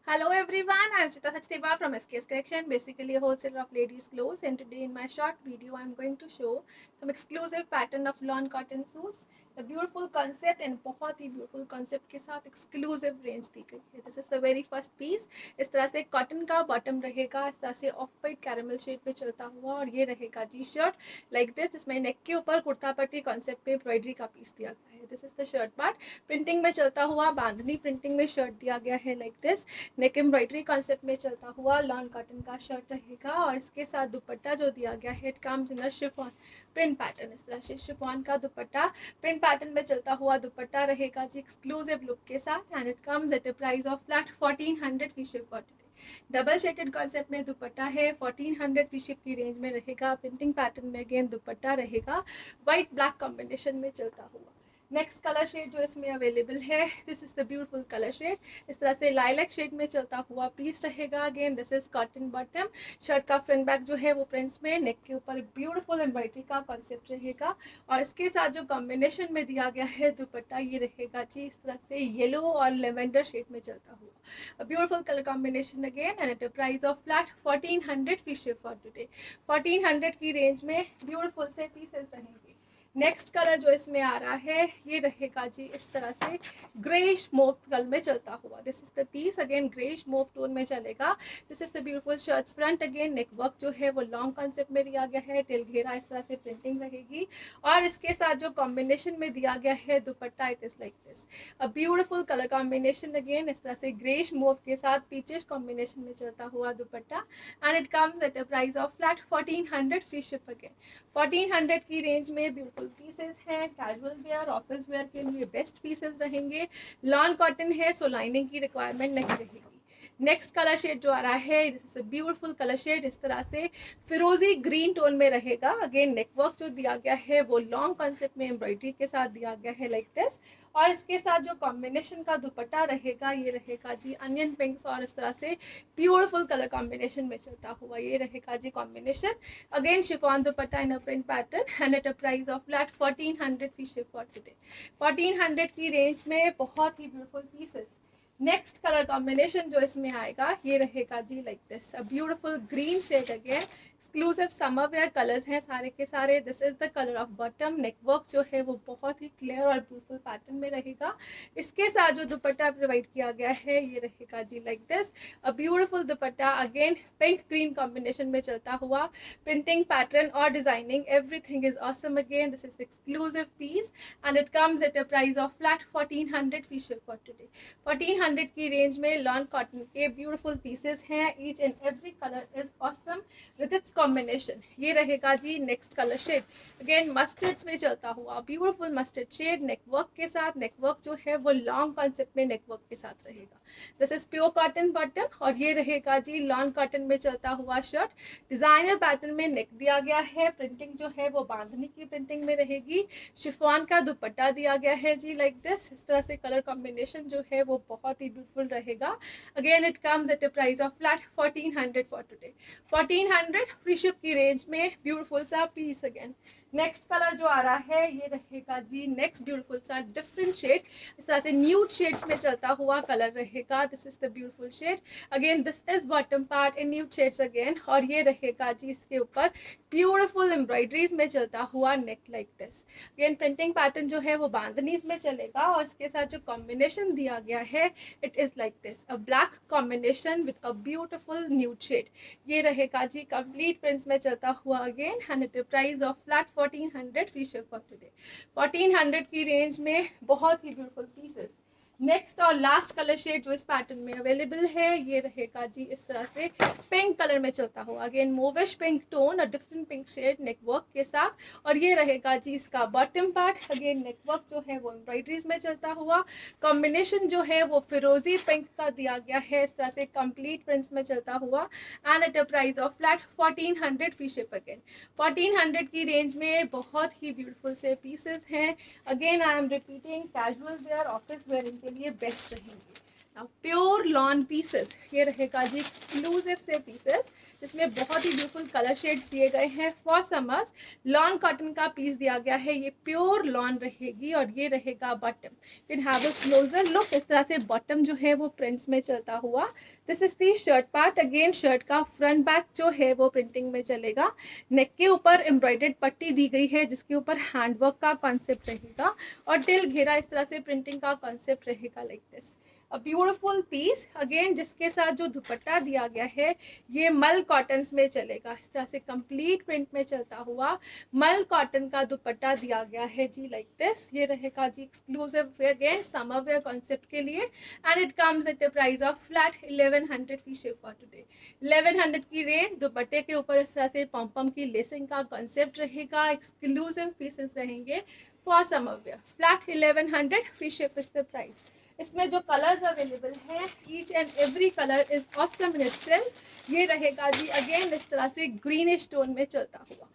Hello everyone, I am Chita Sachdeva from SKS Collection, basically a wholesaler of ladies clothes, and today in my short video I am going to show some exclusive pattern of lawn cotton suits. A beautiful concept and बहुत ही beautiful concept के साथ exclusive range दी गई है. This is the very first piece. इस तरह से cotton का bottom रहेगा, इस तरह से off white caramel shade पे चलता हुआ, और ये रहेगा जी shirt like this, जिसमें neck के ऊपर कुर्ता पट्टी concept पे embroidery का piece दिया गया है. This is the shirt part. Printing में चलता हुआ बांधनी printing में shirt दिया गया है like this. Neck embroidery concept में चलता हुआ लॉन कॉटन का शर्ट रहेगा, और इसके साथ दुपट्टा जो दिया गया है it comes in a chiffon print pattern. इस तरह से शिफॉन का दुपट्टा प्रिंट पैटर्न में चलता हुआ दुपट्टा रहेगा जी एक्सक्लूसिव लुक के साथ, and it comes at a price of flat 1400 free ship for today. Double shaded concept में दुपट्टा है, 1400 फ्री शिप की रेंज में रहेगा. प्रिंटिंग पैटर्न में अगेन दुपट्टा रहेगा, व्हाइट ब्लैक कॉम्बिनेशन में चलता हुआ. नेक्स्ट कलर शेड जो इसमें अवेलेबल है, this is the beautiful colour shade. इस तरह से लाइलैक शेड में चलता हुआ पीस रहेगा. Again this is cotton bottom. Shirt का फ्रंट बैक जो है वो प्रिंट्स में, नेक के ऊपर ब्यूटीफुल एम्ब्रॉयडरी का कॉन्सेप्ट रहेगा, और इसके साथ जो कॉम्बिनेशन में दिया गया है दुपट्टा ये रहेगा जी इस तरह से येलो और लेवेंडर शेड में चलता हुआ. Beautiful colour combination again, and at a price of flat 1400 free ship for today. 1400 की रेंज में ब्यूटीफुल से पीसेस रहेंगे. नेक्स्ट कलर जो इसमें आ रहा है ये रहेगा जी इस तरह से ग्रेश मोव कलर में चलता हुआ. This is the piece, again greyish mauve tone में चलेगा. This is the beautiful shirts front. Again neck work जो है वो लॉन्ग कॉन्सेप्ट में दिया गया है, टिल घेरा इस तरह से प्रिंटिंग रहेगी, और इसके साथ जो कॉम्बिनेशन में दिया गया है दुपट्टा it is like this. A beautiful colour combination, again इस तरह से ग्रेश मोव के साथ पीचेस कॉम्बिनेशन में चलता हुआ दुपट्टा, and it comes at a price of flat 1400 free ship. Again 1400 की रेंज में ब्यूटीफुल पीसेस हैं. कैजुअल वेयर, ऑफिस वेयर के लिए बेस्ट पीसेस रहेंगे. लॉन कॉटन है सो लाइनिंग की रिक्वायरमेंट नहीं रहेगी. नेक्स्ट कलर शेड जो आ रहा है this is a beautiful colour shade. इस तरह से फिरोजी ग्रीन टोन में रहेगा. अगेन नेकवर्क जो दिया गया है वो लॉन्ग कॉन्सेप्ट में एम्ब्रॉयडरी के साथ दिया गया है लाइक दिस, और इसके साथ जो कॉम्बिनेशन का दुपट्टा रहेगा ये रहेगा जी अनियन पिंक्स, और इस तरह से ब्यूटीफुल कलर कॉम्बिनेशन में चलता हुआ ये रहेगा जी combination. Again chiffon dupatta in a print pattern, and at a price of flat 1400 free ship for today. 1400 की रेंज में बहुत ही beautiful pieces. Next colour combination जो इसमें आएगा ये रहेगा जी like this, a beautiful green shade. Again exclusive summer wear colours हैं सारे के सारे. This is the colour of bottom. Neck work जो है वो बहुत ही क्लियर और ब्यूटीफुल पैटर्न में रहेगा. इसके साथ जो दुपट्टा प्रोवाइड किया गया है ये रहेगा जी like this, a beautiful dupatta. Again pink green combination में चलता हुआ. प्रिंटिंग पैटर्न और designing everything is awesome. Again this is exclusive piece, and it comes at a price of flat 1400 free ship for today. 1400 की range में lawn cotton के beautiful pieces हैं. Each and every colour is awesome with its combination. ये रहेगा जी next colour shade. Again mustards में चलता हुआ ब्यूटीफुल मस्टर्ड शेड. नेकवर्क के साथ, नेकवर्क जो है वो लॉन्ग कॉन्सेप्ट में नेकवर्क के साथ रहेगा. This is pure cotton bottom, और ये रहेगा जी लॉन कॉटन में चलता हुआ शर्ट. डिजाइनर पैटर्न में नेक दिया गया है. प्रिंटिंग जो है वो बांधनी की प्रिंटिंग में रहेगी. शिफॉन का दुपट्टा दिया गया है जी लाइक दिस. इस तरह से कलर कॉम्बिनेशन जो है वो बहुत ही ब्यूटीफुल रहेगा. Again it comes at a price of flat 1400 for today. 1400 free ship की रेंज में ब्यूटीफुल सा पीस. अगेन नेक्स्ट कलर जो आ रहा है ये रहेगा जी नेक्स्ट ब्यूटीफुल सा डिफरेंट शेड. इस तरह से न्यूड शेड्स में चलता हुआ कलर रहेगा. This is the beautiful shade. Again this is bottom part in nude shades again, और ये रहेगा जी इसके ऊपर ब्यूटीफुल एम्ब्रॉयडरीज में चलता हुआ neck like this. Again printing pattern जो है वो बांधनीज में चलेगा, और इसके साथ जो कॉम्बिनेशन दिया गया है it is like this, a black combination with a beautiful nude shade. ये रहेगा जी कंप्लीट प्रिंट्स में चलता हुआ. Again and at a price of flat 1400 free ship for today. 1400 की रेंज में बहुत ही ब्यूटीफुल पीसेस. नेक्स्ट और लास्ट कलर शेड जो इस पैटर्न में अवेलेबल है ये रहेगा जी इस तरह से पिंक कलर में चलता हुआ. अगेन मोविश पिंक टोन, और डिफरेंट पिंक शेड नेकवर्क के साथ, और ये रहेगा जी इसका बॉटम पार्ट. अगेन नेकवर्क जो है वो एम्ब्रॉयडरीज में चलता हुआ. कॉम्बिनेशन जो है वो फिरोजी पिंक का दिया गया है इस तरह से कंप्लीट प्रिंट्स में चलता हुआ, and at a price of flat 1400 free ship. Again 1400 की रेंज में बहुत ही ब्यूटीफुल से पीसेस हैं. Again I am repeating, casual wear, office wearing के लिए बेस्ट रहेंगे. नाउ प्योर लॉन पीसेस, ये रहेगा जी एक्सक्लूसिव से पीसेस. जिसमें बहुत ही ब्यूटीफुल कलर शेड्स दिए गए हैं फॉर समर्स। लॉन कॉटन का पीस दिया गया है, ये प्योर लॉन रहेगी और ये रहेगा bottom. Can have a closure look. इस तरह से बॉटम जो है वो प्रिंट्स में चलता हुआ। This is the shirt part. Again shirt का फ्रंट बैक जो है वो प्रिंटिंग में चलेगा। नेक के ऊपर एम्ब्रॉयडर्ड पट्टी दी गई है जिसके ऊपर हैंडवर्क का कॉन्सेप्ट रहेगा और दिल घेरा इस तरह से प्रिंटिंग का कॉन्सेप्ट रहेगा like this. A beautiful piece. Again जिसके साथ जो दुपट्टा दिया गया है ये मल कॉटन्स में चलेगा, इस तरह से कंप्लीट प्रिंट में चलता हुआ मल कॉटन का दुपट्टा दिया गया है जी लाइक दिस। ये रहेगा जी exclusive again summer wear concept के लिए and it comes at the price of flat 1100 free ship for today. 1100 की रेंज। दुपट्टे के ऊपर इस तरह से पॉम की लेसिंग का कॉन्सेप्ट रहेगा। एक्सक्लूसिव पीसेस रहेंगे for summer wear. Flat 1100 free ship is the price. इसमें जो कलर्स अवेलेबल हैं each and every colour is awesome in itself. ये रहेगा जी अगेन इस तरह से ग्रीनिश टोन में चलता हुआ,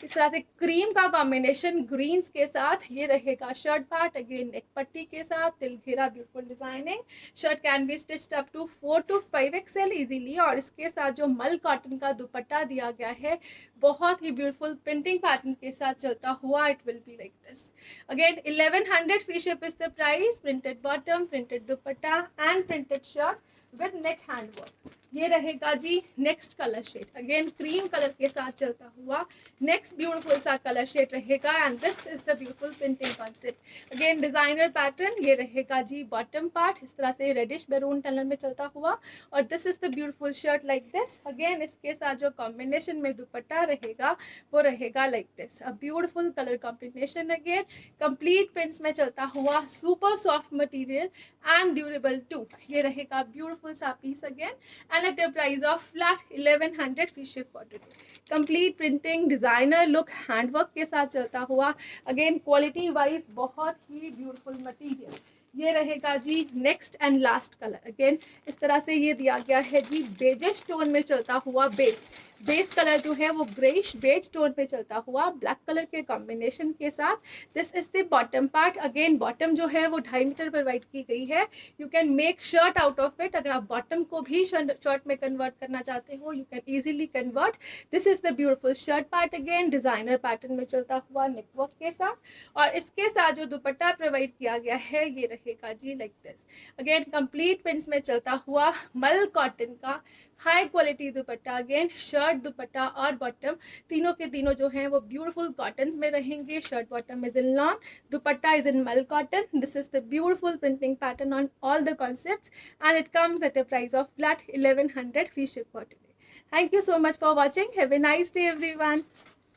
इस तरह से क्रीम का कॉम्बिनेशन ग्रीन्स के साथ। ये रहेगा शर्ट पार्ट। अगेन नेक पट्टी के साथ तिल घेरा beautiful designing. Shirt can be stitched up to 4 to 5XL easily. और इसके साथ जो मल कॉटन का दुपट्टा दिया गया है बहुत ही ब्यूटीफुल प्रिंटिंग पैटर्न के साथ चलता हुआ। It will be like this. Again 1100 free ship is the price. Printed bottom, printed dupatta and printed shirt with neck handwork. ये रहेगा जी next colour shade. Again cream colour के साथ चलता हुआ नेक्स्ट ब्यूटीफुल सा कलर शेड रहेगा and this is the beautiful printing concept. Again designer pattern. ये रहेगा जी बॉटम पार्ट इस तरह से रेडिश मैरून कलर में चलता हुआ और this is the beautiful shirt like this. Again इसके साथ जो कॉम्बिनेशन में दुपट्टा रहेगा वो रहेगा like this. A beautiful colour combination. Again complete prints में चलता हुआ super soft material and durable too. ये रहेगा ब्यूटीफुल सा piece again and at a price of flat 1100 free ship for today. Complete printing designer look handwork के साथ चलता हुआ। अगेन क्वालिटी वाइज बहुत ही ब्यूटीफुल मटेरियल। ये रहेगा जी next and last colour. Again इस तरह से ये दिया गया है जी बेजिश टोन में चलता हुआ बेस कलर जो है वो ग्रेइश बेज टोन पे चलता हुआ ब्लैक कलर के कॉम्बिनेशन के साथ। This is the bottom part. Again bottom जो है वो 2.5 मीटर प्रोवाइड की गई है। You can make shirt out of it. अगर आप बॉटम को भी शर्ट में कन्वर्ट करना चाहते हो you can easily convert. This is the beautiful shirt part. Again designer pattern में चलता हुआ नेकवर्क के साथ और इसके साथ जो दुपट्टा प्रोवाइड किया गया है ये रहेगा जी like this. Again complete prints में चलता हुआ मल कॉटन का high quality dupatta. Again shirt dupatta और बॉटम तीनों के तीनों जो हैं वो ब्यूटीफुल कॉटन में रहेंगे। Shirt bottom is in lawn, dupatta is in mul cotton. This is the beautiful printing pattern on all the concepts and it comes at a price of flat 1100 free ship for today. Thank you so much for watching. Have a nice day everyone.